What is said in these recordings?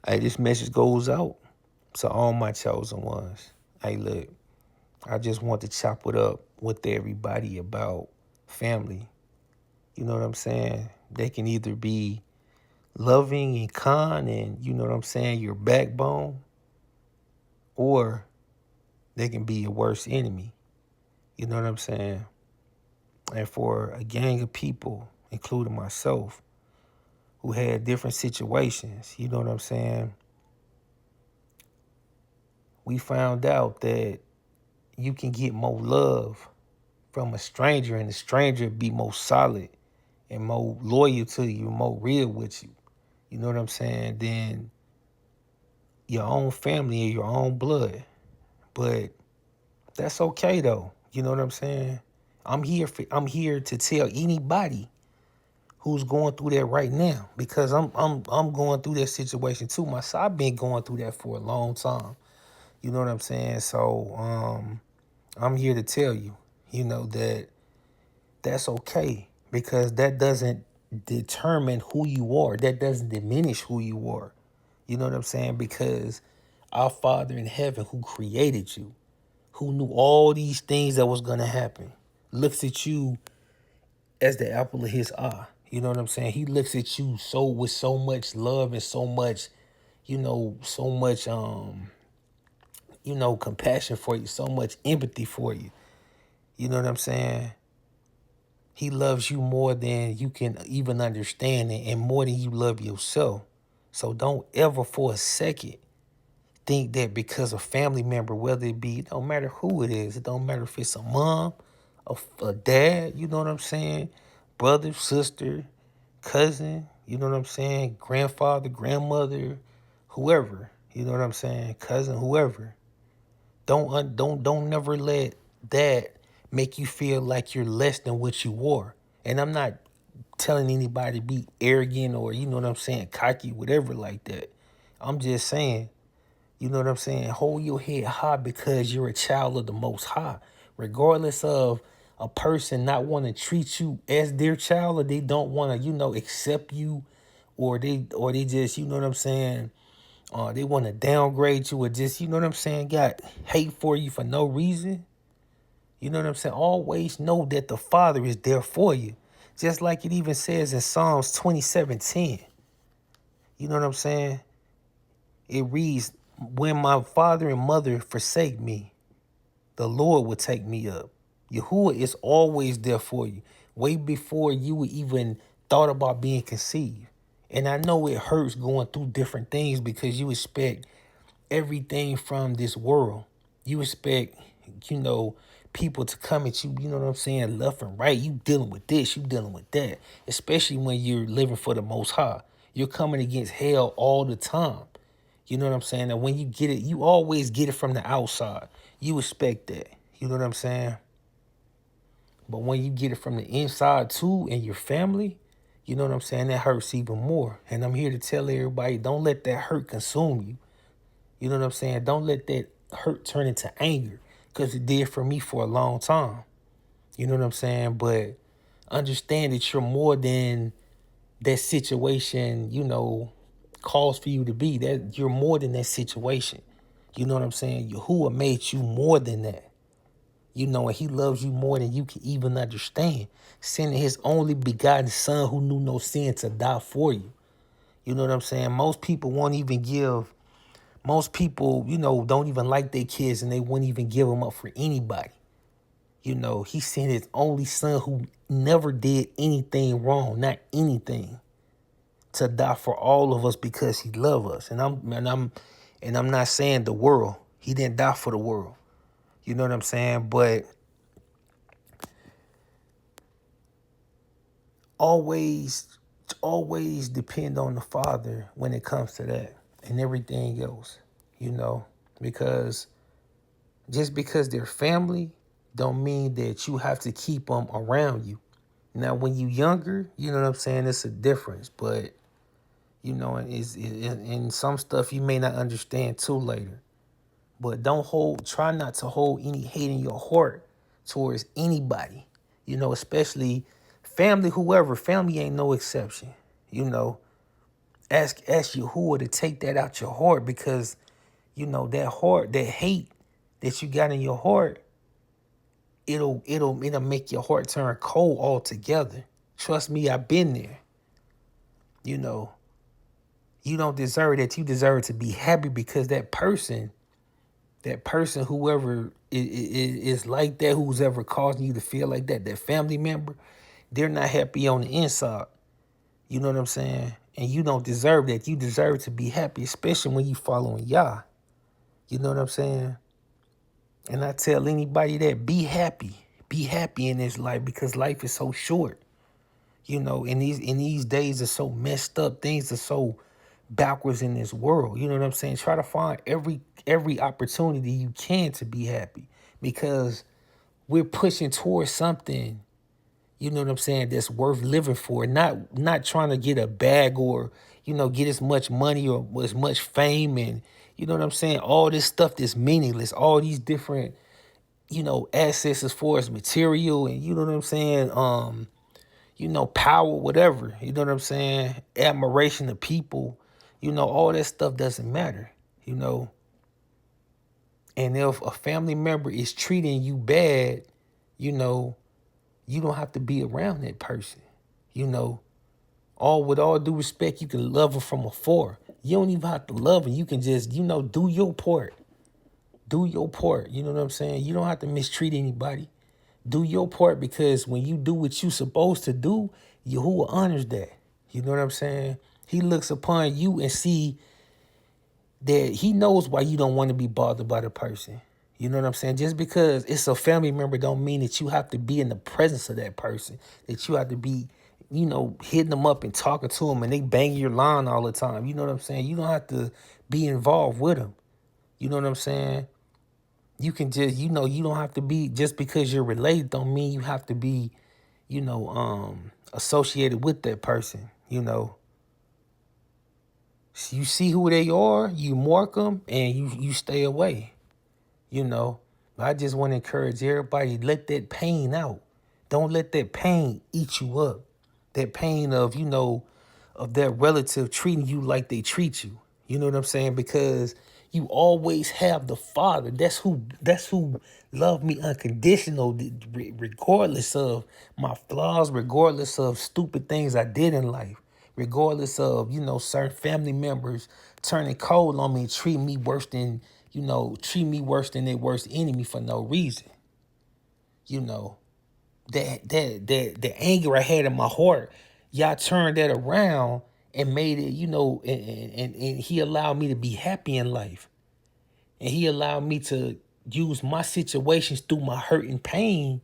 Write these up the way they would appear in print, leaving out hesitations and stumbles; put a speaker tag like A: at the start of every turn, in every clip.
A: Hey, this message goes out to all my chosen ones. Hey, look, I just want to chop it up with everybody about family. You know what I'm saying? They can either be loving and kind and, you know what I'm saying, your backbone, or they can be your worst enemy. You know what I'm saying? And for a gang of people, including myself, who had different situations, you know what I'm saying? We found out that you can get more love from a stranger, and the stranger be more solid and more loyal to you, more real with you. You know what I'm saying? Than your own family and your own blood. But that's okay though. You know what I'm saying? I'm here to tell anybody who's going through that right now, because I'm going through that situation too. Myself, I've been going through that for a long time. You know what I'm saying? So I'm here to tell you, that that's okay, because that doesn't determine who you are. That doesn't diminish who you are. You know what I'm saying? Because our Father in heaven, who created you, who knew all these things that was gonna happen, looks at you as the apple of his eye. You know what I'm saying? He looks at you so with so much love and so much, so much compassion for you, so much empathy for you. You know what I'm saying? He loves you more than you can even understand, and more than you love yourself. So don't ever for a second think that because a family member, whether it be, it don't matter who it is, it don't matter if it's a mom, a dad, you know what I'm saying, brother, sister, cousin, you know what I'm saying, grandfather, grandmother, whoever, you know what I'm saying, cousin, whoever. Don't never let that make you feel like you're less than what you are. And I'm not telling anybody to be arrogant or, you know what I'm saying, cocky, whatever like that. I'm just saying, you know what I'm saying, hold your head high, because you're a child of the Most High. Regardless of a person not want to treat you as their child, or they don't want to, accept you, or they just, you know what I'm saying, they want to downgrade you, or just, you know what I'm saying, got hate for you for no reason. You know what I'm saying? Always know that the Father is there for you. Just like it even says in Psalms 27:10. You know what I'm saying? It reads, when my father and mother forsake me, the Lord will take me up. Yahuwah is always there for you, way before you even thought about being conceived. And I know it hurts going through different things, because you expect everything from this world. You expect, you know, people to come at you, you know what I'm saying, left and right. You dealing with this, you dealing with that. Especially when you're living for the Most High. You're coming against hell all the time. You know what I'm saying? And when you get it, you always get it from the outside. You expect that. You know what I'm saying? But when you get it from the inside too, and your family, you know what I'm saying, that hurts even more. And I'm here to tell everybody, don't let that hurt consume you. You know what I'm saying? Don't let that hurt turn into anger, because it did for me for a long time. You know what I'm saying? But understand that you're more than that situation, calls for you to be. That you're more than that situation. You know what I'm saying? Yahuwah made you more than that. And he loves you more than you can even understand. Sending his only begotten son, who knew no sin, to die for you. You know what I'm saying? Most people, don't even like their kids, and they wouldn't even give them up for anybody. He sent his only son, who never did anything wrong, not anything, to die for all of us, because he loved us. And I'm not saying the world. He didn't die for the world. You know what I'm saying? But always, always depend on the Father when it comes to that and everything else, because just because they're family don't mean that you have to keep them around you. Now, when you younger, you know what I'm saying, it's a difference. But, and in some stuff you may not understand till later. But try not to hold any hate in your heart towards anybody, especially family, whoever. Family ain't no exception, you know. Ask Yahuwah to take that out your heart, because you know that hate that you got in your heart, it'll make your heart turn cold altogether. Trust me, I've been there. You know, you don't deserve that. You deserve to be happy, because that person, whoever is like that, who's ever causing you to feel like that, that family member, they're not happy on the inside. You know what I'm saying? And you don't deserve that. You deserve to be happy, especially when you following Yah. You know what I'm saying? And I tell anybody that, be happy. Be happy in this life, because life is so short. You know, and these days are so messed up. Things are so backwards in this world. You know what I'm saying? Try to find every opportunity you can to be happy, because we're pushing towards something, you know what I'm saying, that's worth living for. Not trying to get a bag, or, you know, get as much money or as much fame, and you know what I'm saying, all this stuff that's meaningless, all these different, you know, assets as far as material, and you know what I'm saying, you know, power, whatever, you know what I'm saying, admiration of people, you know, all that stuff doesn't matter, you know. And if a family member is treating you bad, you know, you don't have to be around that person. You know, with all due respect, you can love them from afar. You don't even have to love them. You can just, you know, do your part. Do your part. You know what I'm saying? You don't have to mistreat anybody. Do your part, because when you do what you're supposed to do, Yahuwah honors that. You know what I'm saying? He looks upon you and see that he knows why you don't want to be bothered by the person. You know what I'm saying? Just because it's a family member don't mean that you have to be in the presence of that person, that you have to be, you know, hitting them up and talking to them and they bang your line all the time. You know what I'm saying? You don't have to be involved with them. You know what I'm saying? You can just, you know, you don't have to be, just because you're related don't mean you have to be, you know, associated with that person, you know. You see who they are, you mark them, and you stay away. You know, I just want to encourage everybody, let that pain out. Don't let that pain eat you up. That pain of, you know, of that relative treating you like they treat you. You know what I'm saying? Because you always have the Father. That's who loved me unconditional, regardless of my flaws, regardless of stupid things I did in life, regardless of, you know, certain family members turning cold on me, treating me worse than, you know, treat me worse than their worst enemy for no reason. You know, the anger I had in my heart, y'all turned that around and made it, you know, and he allowed me to be happy in life. And he allowed me to use my situations through my hurt and pain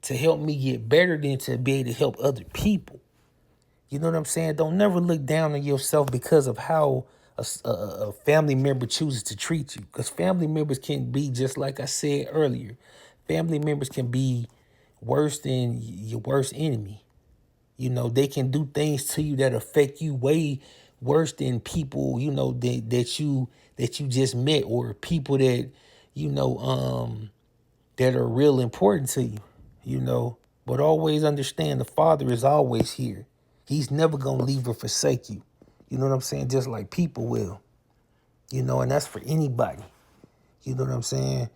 A: to help me get better, than to be able to help other people. You know what I'm saying? Don't never look down on yourself because of how a family member chooses to treat you. Because family members can be, just like I said earlier, family members can be worse than your worst enemy. You know, they can do things to you that affect you way worse than people, you know, that you just met, or people that, you know, that are real important to you, you know. But always understand, the Father is always here. He's never going to leave or forsake you. You know what I'm saying? Just like people will, you know, and that's for anybody. You know what I'm saying?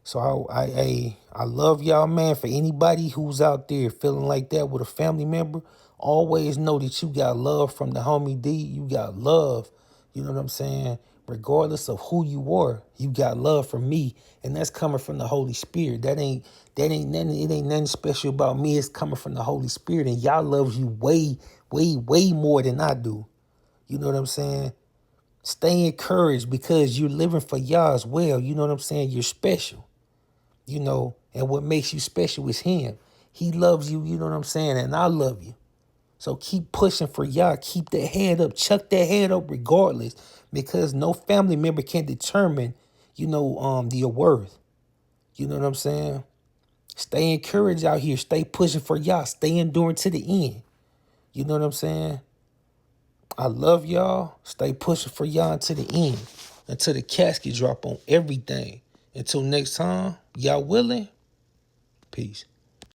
A: So I love y'all, man. For anybody who's out there feeling like that with a family member, always know that you got love from the homie D. You got love. You know what I'm saying? Regardless of who you are, you got love from me, and that's coming from the Holy Spirit. That ain't nothing. It ain't nothing special about me. It's coming from the Holy Spirit, and y'all loves you way, way, way more than I do. You know what I'm saying? Stay encouraged, because you're living for y'all as well. You know what I'm saying? You're special. You know, and what makes you special is him. He loves you, you know what I'm saying? And I love you. So keep pushing for y'all. Keep that head up. Chuck that head up regardless, because no family member can determine, you know, your worth. You know what I'm saying? Stay encouraged out here. Stay pushing for y'all. Stay enduring to the end. You know what I'm saying? I love y'all. Stay pushing for y'all to the end, until the casket drop on everything. Until next time, y'all willing? Peace.